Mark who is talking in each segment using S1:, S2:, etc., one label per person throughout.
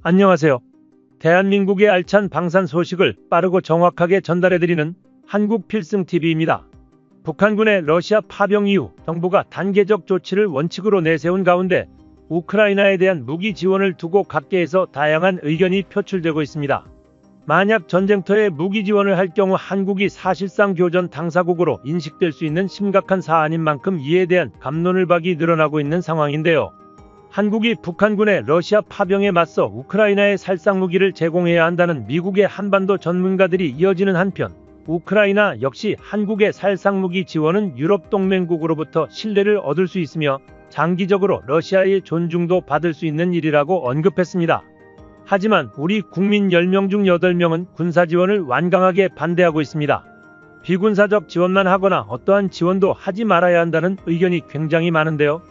S1: 안녕하세요. 대한민국의 알찬 방산 소식을 빠르고 정확하게 전달해드리는 한국필승TV입니다. 북한군의 러시아 파병 이후 정부가 단계적 조치를 원칙으로 내세운 가운데 우크라이나에 대한 무기 지원을 두고 각계에서 다양한 의견이 표출되고 있습니다. 만약 전쟁터에 무기 지원을 할 경우 한국이 사실상 교전 당사국으로 인식될 수 있는 심각한 사안인 만큼 이에 대한 갑론을박이 늘어나고 있는 상황인데요. 한국이 북한군의 러시아 파병에 맞서 우크라이나에 살상무기를 제공해야 한다는 미국의 한반도 전문가들이 이어지는 한편, 우크라이나 역시 한국의 살상무기 지원은 유럽 동맹국으로부터 신뢰를 얻을 수 있으며 장기적으로 러시아의 존중도 받을 수 있는 일이라고 언급했습니다. 하지만 우리 국민 10명 중 8명은 군사 지원을 완강하게 반대하고 있습니다. 비군사적 지원만 하거나 어떠한 지원도 하지 말아야 한다는 의견이 굉장히 많은데요.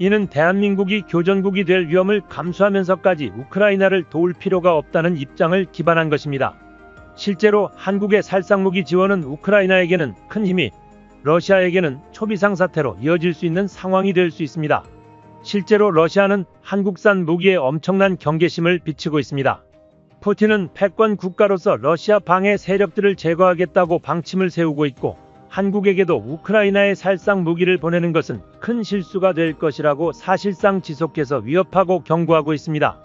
S1: 이는 대한민국이 교전국이 될 위험을 감수하면서까지 우크라이나를 도울 필요가 없다는 입장을 기반한 것입니다. 실제로 한국의 살상무기 지원은 우크라이나에게는 큰 힘이, 러시아에게는 초비상 사태로 이어질 수 있는 상황이 될 수 있습니다. 실제로 러시아는 한국산 무기에 엄청난 경계심을 비치고 있습니다. 푸틴은 패권 국가로서 러시아 방해 세력들을 제거하겠다고 방침을 세우고 있고, 한국에게도 우크라이나에 살상 무기를 보내는 것은 큰 실수가 될 것이라고 사실상 지속해서 위협하고 경고하고 있습니다.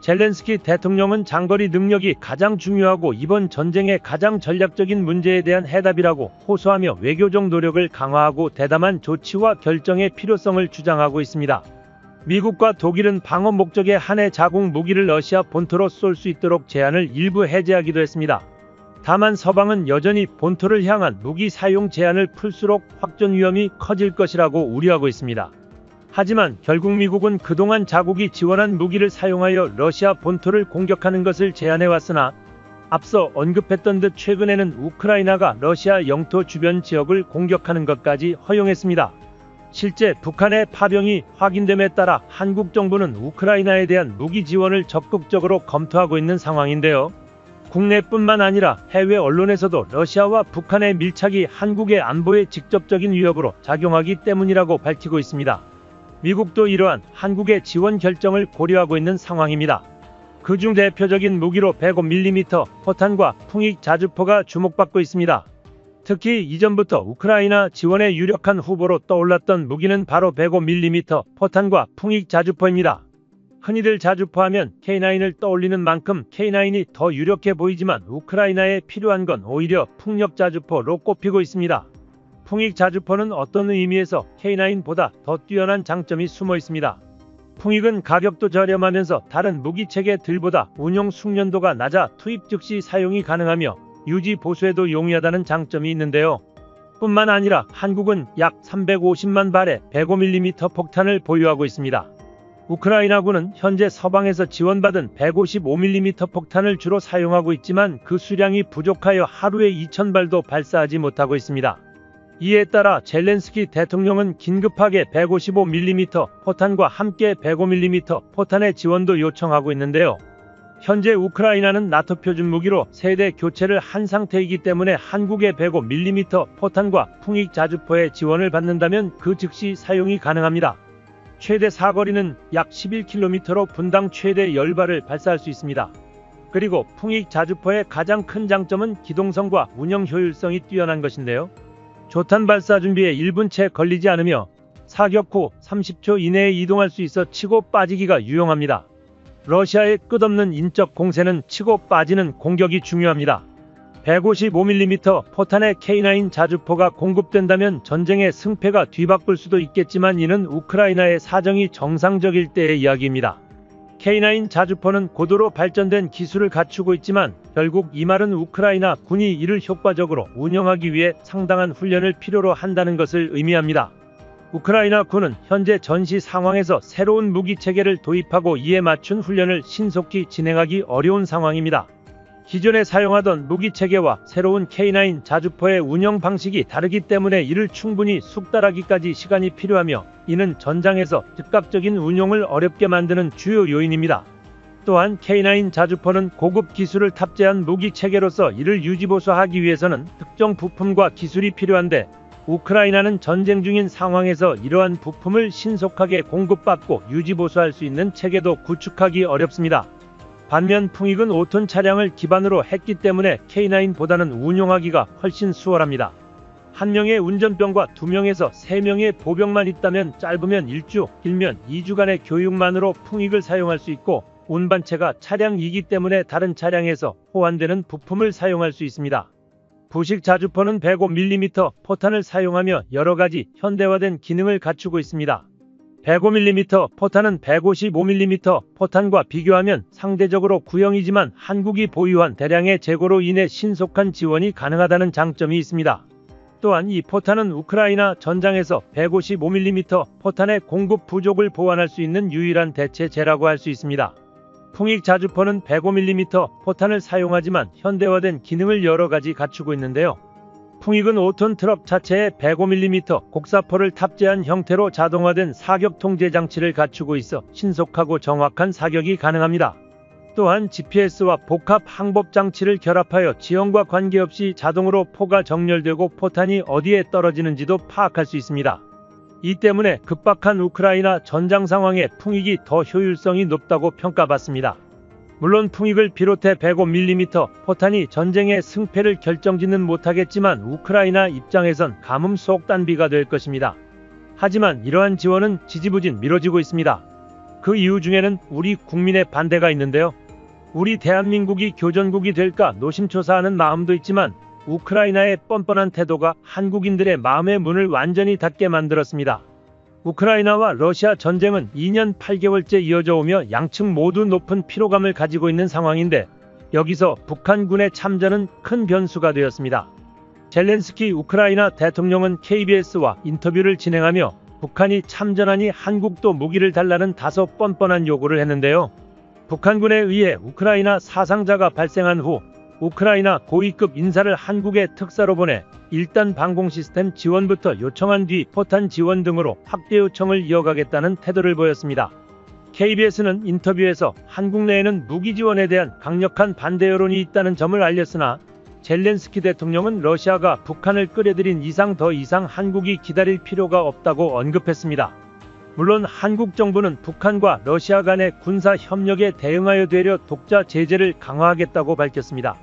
S1: 젤렌스키 대통령은 장거리 능력이 가장 중요하고 이번 전쟁의 가장 전략적인 문제에 대한 해답이라고 호소하며 외교적 노력을 강화하고 대담한 조치와 결정의 필요성을 주장하고 있습니다. 미국과 독일은 방어 목적에 한해 자국 무기를 러시아 본토로 쏠 수 있도록 제한을 일부 해제하기도 했습니다. 다만 서방은 여전히 본토를 향한 무기 사용 제한을 풀수록 확전 위험이 커질 것이라고 우려하고 있습니다. 하지만 결국 미국은 그동안 자국이 지원한 무기를 사용하여 러시아 본토를 공격하는 것을 제한해왔으나 앞서 언급했던 듯 최근에는 우크라이나가 러시아 영토 주변 지역을 공격하는 것까지 허용했습니다. 실제 북한의 파병이 확인됨에 따라 한국 정부는 우크라이나에 대한 무기 지원을 적극적으로 검토하고 있는 상황인데요. 국내뿐만 아니라 해외 언론에서도 러시아와 북한의 밀착이 한국의 안보에 직접적인 위협으로 작용하기 때문이라고 밝히고 있습니다. 미국도 이러한 한국의 지원 결정을 고려하고 있는 상황입니다. 그중 대표적인 무기로 105mm 포탄과 풍익 자주포가 주목받고 있습니다. 특히 이전부터 우크라이나 지원의 유력한 후보로 떠올랐던 무기는 바로 105mm 포탄과 풍익 자주포입니다. 흔히들 자주포하면 K9을 떠올리는 만큼 K9이 더 유력해 보이지만 우크라이나에 필요한 건 오히려 풍력 자주포로 꼽히고 있습니다. 풍익 자주포는 어떤 의미에서 K9보다 더 뛰어난 장점이 숨어 있습니다. 풍익은 가격도 저렴하면서 다른 무기체계들보다 운용 숙련도가 낮아 투입 즉시 사용이 가능하며 유지 보수에도 용이하다는 장점이 있는데요. 뿐만 아니라 한국은 약 350만 발의 105mm 폭탄을 보유하고 있습니다. 우크라이나군은 현재 서방에서 지원받은 155mm 폭탄을 주로 사용하고 있지만 그 수량이 부족하여 하루에 2,000발도 발사하지 못하고 있습니다. 이에 따라 젤렌스키 대통령은 긴급하게 155mm 포탄과 함께 105mm 포탄의 지원도 요청하고 있는데요. 현재 우크라이나는 나토 표준 무기로 세대 교체를 한 상태이기 때문에 한국의 105mm 포탄과 풍익 자주포의 지원을 받는다면 그 즉시 사용이 가능합니다. 최대 사거리는 약 11km로 분당 최대 10발을 발사할 수 있습니다. 그리고 풍익 자주포의 가장 큰 장점은 기동성과 운영 효율성이 뛰어난 것인데요. 조탄 발사 준비에 1분 채 걸리지 않으며 사격 후 30초 이내에 이동할 수 있어 치고 빠지기가 유용합니다. 러시아의 끝없는 인적 공세는 치고 빠지는 공격이 중요합니다. 155mm 포탄의 K9 자주포가 공급된다면 전쟁의 승패가 뒤바꿀 수도 있겠지만 이는 우크라이나의 사정이 정상적일 때의 이야기입니다. K9 자주포는 고도로 발전된 기술을 갖추고 있지만 결국 이 말은 우크라이나 군이 이를 효과적으로 운영하기 위해 상당한 훈련을 필요로 한다는 것을 의미합니다. 우크라이나 군은 현재 전시 상황에서 새로운 무기 체계를 도입하고 이에 맞춘 훈련을 신속히 진행하기 어려운 상황입니다. 기존에 사용하던 무기 체계와 새로운 K9 자주포의 운영 방식이 다르기 때문에 이를 충분히 숙달하기까지 시간이 필요하며 이는 전장에서 즉각적인 운용을 어렵게 만드는 주요 요인입니다. 또한 K9 자주포는 고급 기술을 탑재한 무기 체계로서 이를 유지보수하기 위해서는 특정 부품과 기술이 필요한데 우크라이나는 전쟁 중인 상황에서 이러한 부품을 신속하게 공급받고 유지보수할 수 있는 체계도 구축하기 어렵습니다. 반면 풍익은 5톤 차량을 기반으로 했기 때문에 K9보다는 운용하기가 훨씬 수월합니다. 한 명의 운전병과 2명에서 3명의 보병만 있다면 짧으면 1주, 길면 2주간의 교육만으로 풍익을 사용할 수 있고 운반체가 차량이기 때문에 다른 차량에서 호환되는 부품을 사용할 수 있습니다. 부식 자주포는 105mm 포탄을 사용하며 여러가지 현대화된 기능을 갖추고 있습니다. 105mm 포탄은 155mm 포탄과 비교하면 상대적으로 구형이지만 한국이 보유한 대량의 재고로 인해 신속한 지원이 가능하다는 장점이 있습니다. 또한 이 포탄은 우크라이나 전장에서 155mm 포탄의 공급 부족을 보완할 수 있는 유일한 대체제라고 할 수 있습니다. 풍익 자주포는 105mm 포탄을 사용하지만 현대화된 기능을 여러가지 갖추고 있는데요. 풍익은 5톤 트럭 자체에 105mm 곡사포를 탑재한 형태로 자동화된 사격 통제 장치를 갖추고 있어 신속하고 정확한 사격이 가능합니다. 또한 GPS와 복합 항법 장치를 결합하여 지형과 관계없이 자동으로 포가 정렬되고 포탄이 어디에 떨어지는지도 파악할 수 있습니다. 이 때문에 급박한 우크라이나 전장 상황에 풍익이 더 효율성이 높다고 평가받습니다. 물론 풍익을 비롯해 105mm 포탄이 전쟁의 승패를 결정짓는 못하겠지만 우크라이나 입장에선 가뭄 속 단비가 될 것입니다. 하지만 이러한 지원은 지지부진 미뤄지고 있습니다. 그 이유 중에는 우리 국민의 반대가 있는데요. 우리 대한민국이 교전국이 될까 노심초사하는 마음도 있지만 우크라이나의 뻔뻔한 태도가 한국인들의 마음의 문을 완전히 닫게 만들었습니다. 우크라이나와 러시아 전쟁은 2년 8개월째 이어져 오며 양측 모두 높은 피로감을 가지고 있는 상황인데 여기서 북한군의 참전은 큰 변수가 되었습니다. 젤렌스키 우크라이나 대통령은 KBS와 인터뷰를 진행하며 북한이 참전하니 한국도 무기를 달라는 다소 뻔뻔한 요구를 했는데요. 북한군에 의해 우크라이나 사상자가 발생한 후 우크라이나 고위급 인사를 한국에 특사로 보내 일단 방공 시스템 지원부터 요청한 뒤 포탄 지원 등으로 확대 요청을 이어가겠다는 태도를 보였습니다. KBS는 인터뷰에서 한국 내에는 무기 지원에 대한 강력한 반대 여론이 있다는 점을 알렸으나 젤렌스키 대통령은 러시아가 북한을 끌어들인 이상 더 이상 한국이 기다릴 필요가 없다고 언급했습니다. 물론 한국 정부는 북한과 러시아 간의 군사 협력에 대응하여 되려 독자 제재를 강화하겠다고 밝혔습니다.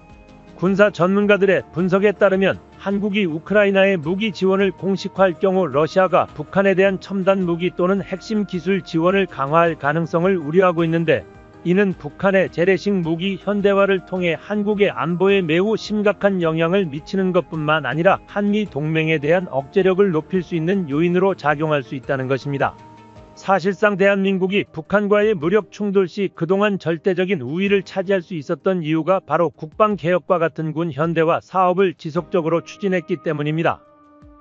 S1: 군사 전문가들의 분석에 따르면 한국이 우크라이나의 무기 지원을 공식화할 경우 러시아가 북한에 대한 첨단 무기 또는 핵심 기술 지원을 강화할 가능성을 우려하고 있는데 이는 북한의 재래식 무기 현대화를 통해 한국의 안보에 매우 심각한 영향을 미치는 것뿐만 아니라 한미 동맹에 대한 억제력을 높일 수 있는 요인으로 작용할 수 있다는 것입니다. 사실상 대한민국이 북한과의 무력 충돌 시 그동안 절대적인 우위를 차지할 수 있었던 이유가 바로 국방개혁과 같은 군 현대화 사업을 지속적으로 추진했기 때문입니다.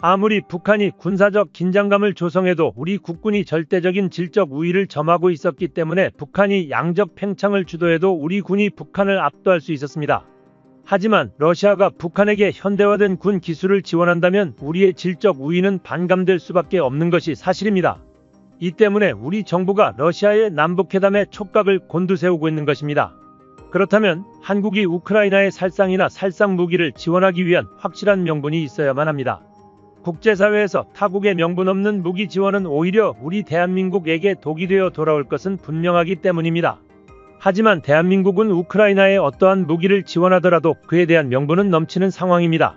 S1: 아무리 북한이 군사적 긴장감을 조성해도 우리 국군이 절대적인 질적 우위를 점하고 있었기 때문에 북한이 양적 팽창을 주도해도 우리 군이 북한을 압도할 수 있었습니다. 하지만 러시아가 북한에게 현대화된 군 기술을 지원한다면 우리의 질적 우위는 반감될 수밖에 없는 것이 사실입니다. 이 때문에 우리 정부가 러시아의 남북회담에 촉각을 곤두세우고 있는 것입니다. 그렇다면 한국이 우크라이나의 살상이나 살상 무기를 지원하기 위한 확실한 명분이 있어야만 합니다. 국제사회에서 타국의 명분 없는 무기 지원은 오히려 우리 대한민국에게 독이 되어 돌아올 것은 분명하기 때문입니다. 하지만 대한민국은 우크라이나에 어떠한 무기를 지원하더라도 그에 대한 명분은 넘치는 상황입니다.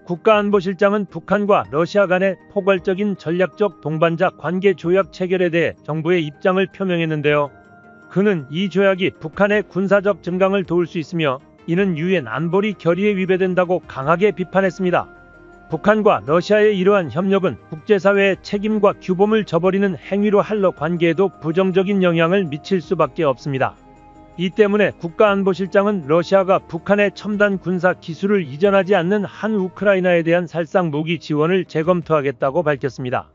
S1: 국가안보실장은 북한과 러시아 간의 포괄적인 전략적 동반자 관계 조약 체결에 대해 정부의 입장을 표명했는데요. 그는 이 조약이 북한의 군사적 증강을 도울 수 있으며 이는 유엔 안보리 결의에 위배된다고 강하게 비판했습니다. 북한과 러시아의 이러한 협력은 국제사회의 책임과 규범을 저버리는 행위로 한러 관계에도 부정적인 영향을 미칠 수밖에 없습니다. 이 때문에 국가안보실장은 러시아가 북한의 첨단 군사 기술을 이전하지 않는 한 우크라이나에 대한 살상 무기 지원을 재검토하겠다고 밝혔습니다.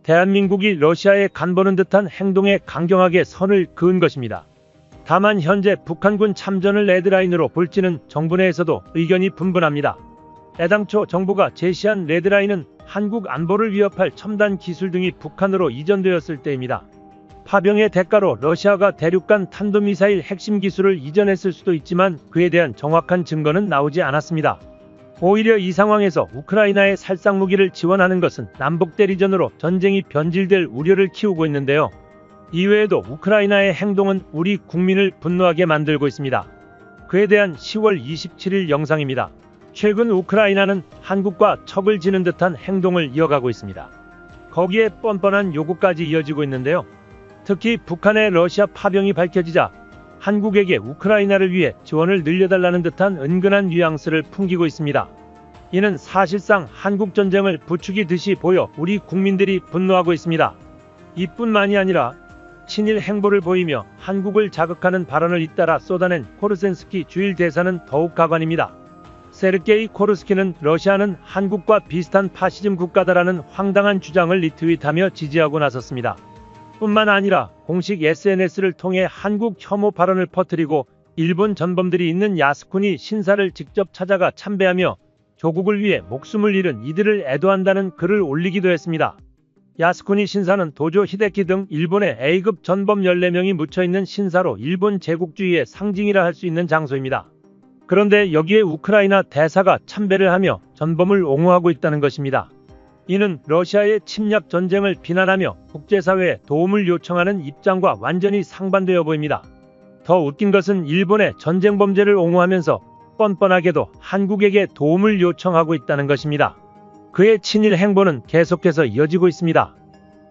S1: 대한민국이 러시아에 간보는 듯한 행동에 강경하게 선을 그은 것입니다. 다만 현재 북한군 참전을 레드라인으로 볼지는 정부 내에서도 의견이 분분합니다. 애당초 정부가 제시한 레드라인은 한국 안보를 위협할 첨단 기술 등이 북한으로 이전되었을 때입니다. 파병의 대가로 러시아가 대륙간 탄도미사일 핵심 기술을 이전했을 수도 있지만 그에 대한 정확한 증거는 나오지 않았습니다. 오히려 이 상황에서 우크라이나의 살상무기를 지원하는 것은 남북 대리전으로 전쟁이 변질될 우려를 키우고 있는데요. 이외에도 우크라이나의 행동은 우리 국민을 분노하게 만들고 있습니다. 그에 대한 10월 27일 영상입니다. 최근 우크라이나는 한국과 척을 지는 듯한 행동을 이어가고 있습니다. 거기에 뻔뻔한 요구까지 이어지고 있는데요. 특히 북한의 러시아 파병이 밝혀지자 한국에게 우크라이나를 위해 지원을 늘려달라는 듯한 은근한 뉘앙스를 풍기고 있습니다. 이는 사실상 한국 전쟁을 부추기듯이 보여 우리 국민들이 분노하고 있습니다. 이뿐만이 아니라 친일 행보를 보이며 한국을 자극하는 발언을 잇따라 쏟아낸 코르센스키 주일 대사는 더욱 가관입니다. 세르게이 코르스키는 러시아는 한국과 비슷한 파시즘 국가다라는 황당한 주장을 리트윗하며 지지하고 나섰습니다. 뿐만 아니라 공식 SNS를 통해 한국 혐오 발언을 퍼뜨리고 일본 전범들이 있는 야스쿠니 신사를 직접 찾아가 참배하며 조국을 위해 목숨을 잃은 이들을 애도한다는 글을 올리기도 했습니다. 야스쿠니 신사는 도조 히데키 등 일본의 A급 전범 14명이 묻혀있는 신사로 일본 제국주의의 상징이라 할 수 있는 장소입니다. 그런데 여기에 우크라이나 대사가 참배를 하며 전범을 옹호하고 있다는 것입니다. 이는 러시아의 침략 전쟁을 비난하며 국제사회에 도움을 요청하는 입장과 완전히 상반되어 보입니다. 더 웃긴 것은 일본의 전쟁 범죄를 옹호하면서 뻔뻔하게도 한국에게 도움을 요청하고 있다는 것입니다. 그의 친일 행보는 계속해서 이어지고 있습니다.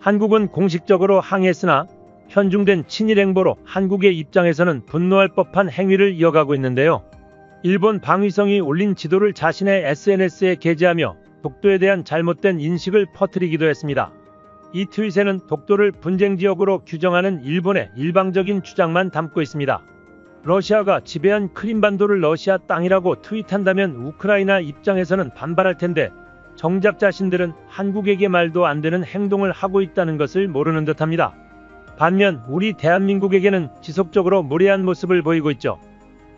S1: 한국은 공식적으로 항의했으나 편중된 친일 행보로 한국의 입장에서는 분노할 법한 행위를 이어가고 있는데요. 일본 방위성이 올린 지도를 자신의 SNS에 게재하며 독도에 대한 잘못된 인식을 퍼뜨리기도 했습니다. 이 트윗에는 독도를 분쟁지역으로 규정하는 일본의 일방적인 주장만 담고 있습니다. 러시아가 지배한 크림반도를 러시아 땅이라고 트윗한다면 우크라이나 입장에서는 반발할 텐데 정작 자신들은 한국에게 말도 안 되는 행동을 하고 있다는 것을 모르는 듯합니다. 반면 우리 대한민국에게는 지속적으로 무례한 모습을 보이고 있죠.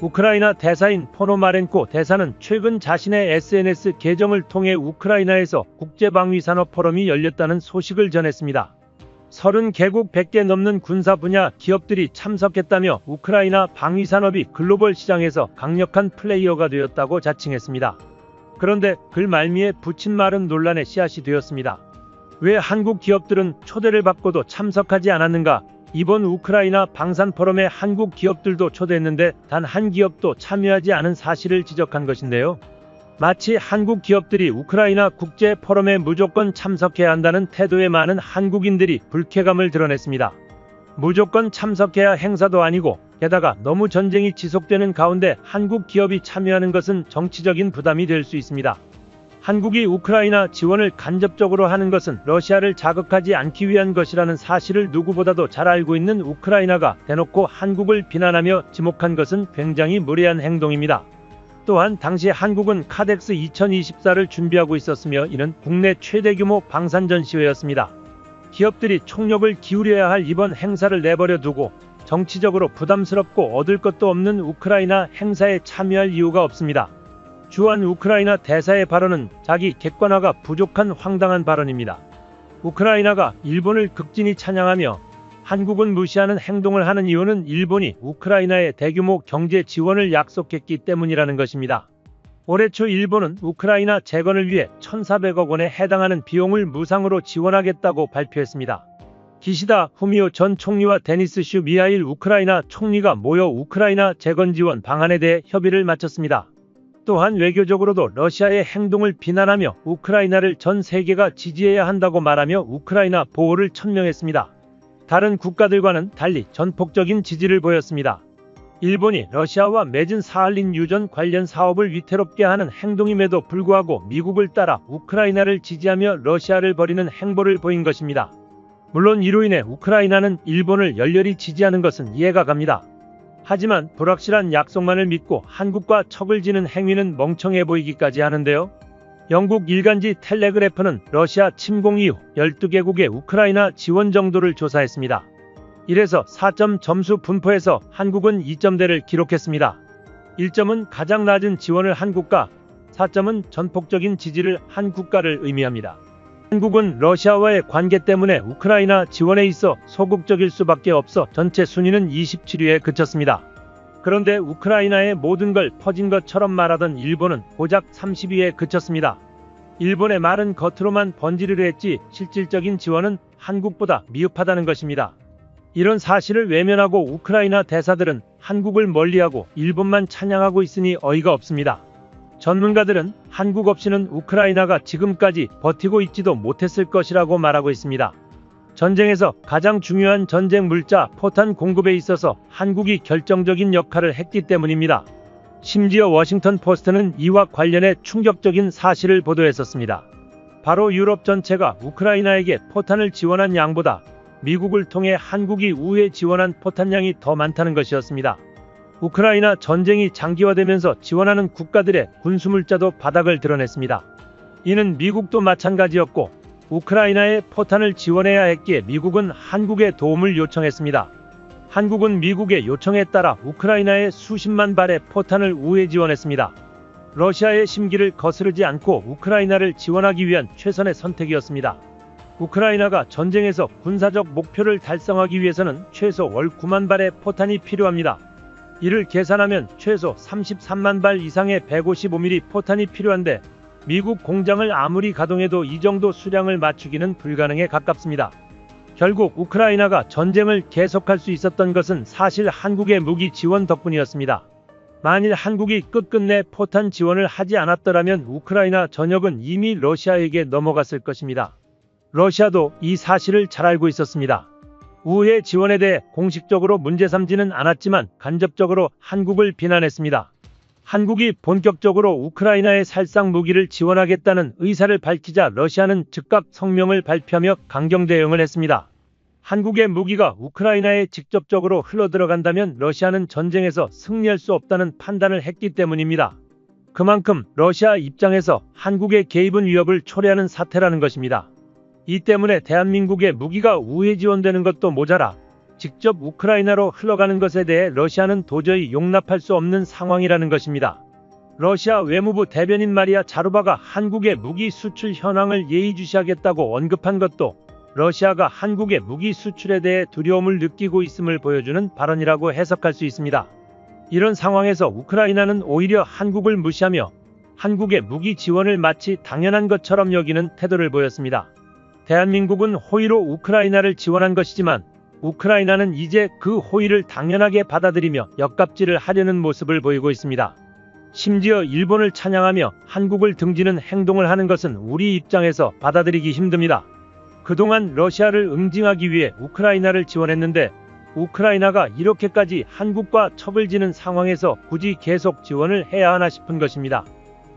S1: 우크라이나 대사인 포노마렌코 대사는 최근 자신의 SNS 계정을 통해 우크라이나에서 국제방위산업 포럼이 열렸다는 소식을 전했습니다. 30개국 100개 넘는 군사 분야 기업들이 참석했다며 우크라이나 방위산업이 글로벌 시장에서 강력한 플레이어가 되었다고 자칭했습니다. 그런데 글 말미에 붙인 말은 논란의 씨앗이 되었습니다. 왜 한국 기업들은 초대를 받고도 참석하지 않았는가? 이번 우크라이나 방산 포럼에 한국 기업들도 초대했는데 단 한 기업도 참여하지 않은 사실을 지적한 것인데요. 마치 한국 기업들이 우크라이나 국제 포럼에 무조건 참석해야 한다는 태도에 많은 한국인들이 불쾌감을 드러냈습니다. 무조건 참석해야 행사도 아니고 게다가 너무 전쟁이 지속되는 가운데 한국 기업이 참여하는 것은 정치적인 부담이 될 수 있습니다. 한국이 우크라이나 지원을 간접적으로 하는 것은 러시아를 자극하지 않기 위한 것이라는 사실을 누구보다도 잘 알고 있는 우크라이나가 대놓고 한국을 비난하며 지목한 것은 굉장히 무례한 행동입니다. 또한 당시 한국은 카덱스 2024를 준비하고 있었으며 이는 국내 최대 규모 방산 전시회였습니다. 기업들이 총력을 기울여야 할 이번 행사를 내버려 두고 정치적으로 부담스럽고 얻을 것도 없는 우크라이나 행사에 참여할 이유가 없습니다. 주한 우크라이나 대사의 발언은 자기 객관화가 부족한 황당한 발언입니다. 우크라이나가 일본을 극진히 찬양하며 한국은 무시하는 행동을 하는 이유는 일본이 우크라이나에 대규모 경제 지원을 약속했기 때문이라는 것입니다. 올해 초 일본은 우크라이나 재건을 위해 1,400억 원에 해당하는 비용을 무상으로 지원하겠다고 발표했습니다. 기시다 후미오 전 총리와 데니스 슈 미하일 우크라이나 총리가 모여 우크라이나 재건 지원 방안에 대해 협의를 마쳤습니다. 또한 외교적으로도 러시아의 행동을 비난하며 우크라이나를 전 세계가 지지해야 한다고 말하며 우크라이나 보호를 천명했습니다. 다른 국가들과는 달리 전폭적인 지지를 보였습니다. 일본이 러시아와 맺은 사할린 유전 관련 사업을 위태롭게 하는 행동임에도 불구하고 미국을 따라 우크라이나를 지지하며 러시아를 버리는 행보를 보인 것입니다. 물론 이로 인해 우크라이나는 일본을 열렬히 지지하는 것은 이해가 갑니다. 하지만 불확실한 약속만을 믿고 한국과 척을 지는 행위는 멍청해 보이기까지 하는데요. 영국 일간지 텔레그래프는 러시아 침공 이후 12개국의 우크라이나 지원 정도를 조사했습니다. 1에서 4점 점수 분포에서 한국은 2점대를 기록했습니다. 1점은 가장 낮은 지원을 한 국가, 4점은 전폭적인 지지를 한 국가를 의미합니다. 한국은 러시아와의 관계 때문에 우크라이나 지원에 있어 소극적일 수밖에 없어 전체 순위는 27위에 그쳤습니다. 그런데 우크라이나의 모든 걸 퍼진 것처럼 말하던 일본은 고작 30위에 그쳤습니다. 일본의 말은 겉으로만 번지르르 했지 실질적인 지원은 한국보다 미흡하다는 것입니다. 이런 사실을 외면하고 우크라이나 대사들은 한국을 멀리하고 일본만 찬양하고 있으니 어이가 없습니다. 전문가들은 한국 없이는 우크라이나가 지금까지 버티고 있지도 못했을 것이라고 말하고 있습니다. 전쟁에서 가장 중요한 전쟁 물자 포탄 공급에 있어서 한국이 결정적인 역할을 했기 때문입니다. 심지어 워싱턴 포스트는 이와 관련해 충격적인 사실을 보도했었습니다. 바로 유럽 전체가 우크라이나에게 포탄을 지원한 양보다 미국을 통해 한국이 우회 지원한 포탄량이 더 많다는 것이었습니다. 우크라이나 전쟁이 장기화되면서 지원하는 국가들의 군수물자도 바닥을 드러냈습니다. 이는 미국도 마찬가지였고 우크라이나에 포탄을 지원해야 했기에 미국은 한국에 도움을 요청했습니다. 한국은 미국의 요청에 따라 우크라이나에 수십만 발의 포탄을 우회 지원했습니다. 러시아의 심기를 거스르지 않고 우크라이나를 지원하기 위한 최선의 선택이었습니다. 우크라이나가 전쟁에서 군사적 목표를 달성하기 위해서는 최소 월 9만 발의 포탄이 필요합니다. 이를 계산하면 최소 33만 발 이상의 155mm 포탄이 필요한데 미국 공장을 아무리 가동해도 이 정도 수량을 맞추기는 불가능에 가깝습니다. 결국 우크라이나가 전쟁을 계속할 수 있었던 것은 사실 한국의 무기 지원 덕분이었습니다. 만일 한국이 끝끝내 포탄 지원을 하지 않았더라면 우크라이나 전역은 이미 러시아에게 넘어갔을 것입니다. 러시아도 이 사실을 잘 알고 있었습니다. 우회 지원에 대해 공식적으로 문제 삼지는 않았지만 간접적으로 한국을 비난했습니다. 한국이 본격적으로 우크라이나에 살상 무기를 지원하겠다는 의사를 밝히자 러시아는 즉각 성명을 발표하며 강경 대응을 했습니다. 한국의 무기가 우크라이나에 직접적으로 흘러들어간다면 러시아는 전쟁에서 승리할 수 없다는 판단을 했기 때문입니다. 그만큼 러시아 입장에서 한국의 개입은 위협을 초래하는 사태라는 것입니다. 이 때문에 대한민국의 무기가 우회 지원되는 것도 모자라 직접 우크라이나로 흘러가는 것에 대해 러시아는 도저히 용납할 수 없는 상황이라는 것입니다. 러시아 외무부 대변인 마리아 자루바가 한국의 무기 수출 현황을 예의주시하겠다고 언급한 것도 러시아가 한국의 무기 수출에 대해 두려움을 느끼고 있음을 보여주는 발언이라고 해석할 수 있습니다. 이런 상황에서 우크라이나는 오히려 한국을 무시하며 한국의 무기 지원을 마치 당연한 것처럼 여기는 태도를 보였습니다. 대한민국은 호의로 우크라이나를 지원한 것이지만 우크라이나는 이제 그 호의를 당연하게 받아들이며 역갑질을 하려는 모습을 보이고 있습니다. 심지어 일본을 찬양하며 한국을 등지는 행동을 하는 것은 우리 입장에서 받아들이기 힘듭니다. 그동안 러시아를 응징하기 위해 우크라이나를 지원했는데 우크라이나가 이렇게까지 한국과 첩을 지는 상황에서 굳이 계속 지원을 해야 하나 싶은 것입니다.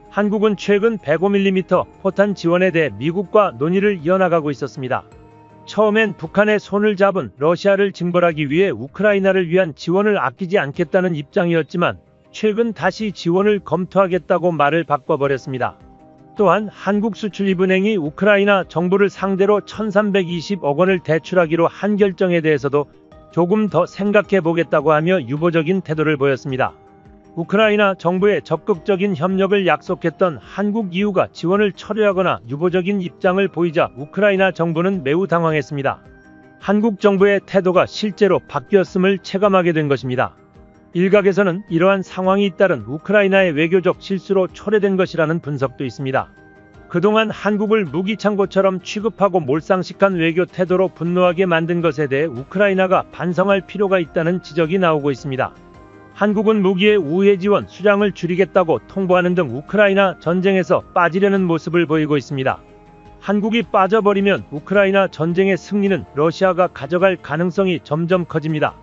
S1: 한국은 최근 105mm 포탄 지원에 대해 미국과 논의를 이어나가고 있었습니다. 처음엔 북한의 손을 잡은 러시아를 징벌하기 위해 우크라이나를 위한 지원을 아끼지 않겠다는 입장이었지만 최근 다시 지원을 검토하겠다고 말을 바꿔버렸습니다. 또한 한국수출입은행이 우크라이나 정부를 상대로 1320억 원을 대출하기로 한 결정에 대해서도 조금 더 생각해 보겠다고 하며 유보적인 태도를 보였습니다. 우크라이나 정부에 적극적인 협력을 약속했던 한국 이후가 지원을 철회하거나 유보적인 입장을 보이자 우크라이나 정부는 매우 당황했습니다. 한국 정부의 태도가 실제로 바뀌었음을 체감하게 된 것입니다. 일각에서는 이러한 상황이 잇따른 우크라이나의 외교적 실수로 초래된 것이라는 분석도 있습니다. 그동안 한국을 무기창고처럼 취급하고 몰상식한 외교 태도로 분노하게 만든 것에 대해 우크라이나가 반성할 필요가 있다는 지적이 나오고 있습니다. 한국은 무기의 우회 지원 수량을 줄이겠다고 통보하는 등 우크라이나 전쟁에서 빠지려는 모습을 보이고 있습니다. 한국이 빠져버리면 우크라이나 전쟁의 승리는 러시아가 가져갈 가능성이 점점 커집니다.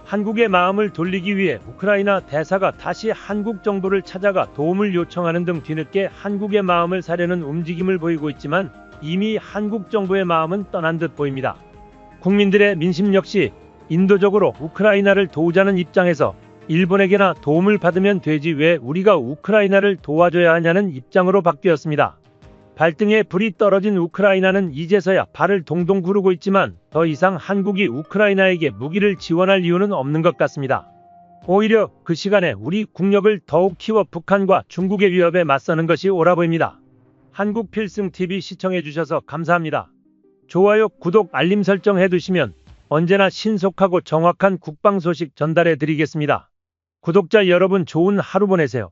S1: 한국의 마음을 돌리기 위해 우크라이나 대사가 다시 한국 정부를 찾아가 도움을 요청하는 등 뒤늦게 한국의 마음을 사려는 움직임을 보이고 있지만 이미 한국 정부의 마음은 떠난 듯 보입니다. 국민들의 민심 역시 인도적으로 우크라이나를 도우자는 입장에서 일본에게나 도움을 받으면 되지 왜 우리가 우크라이나를 도와줘야 하냐는 입장으로 바뀌었습니다. 발등에 불이 떨어진 우크라이나는 이제서야 발을 동동 구르고 있지만 더 이상 한국이 우크라이나에게 무기를 지원할 이유는 없는 것 같습니다. 오히려 그 시간에 우리 국력을 더욱 키워 북한과 중국의 위협에 맞서는 것이 옳아 보입니다. 한국필승TV 시청해주셔서 감사합니다. 좋아요, 구독, 알림 설정 해두시면 언제나 신속하고 정확한 국방 소식 전달해드리겠습니다. 구독자 여러분 좋은 하루 보내세요.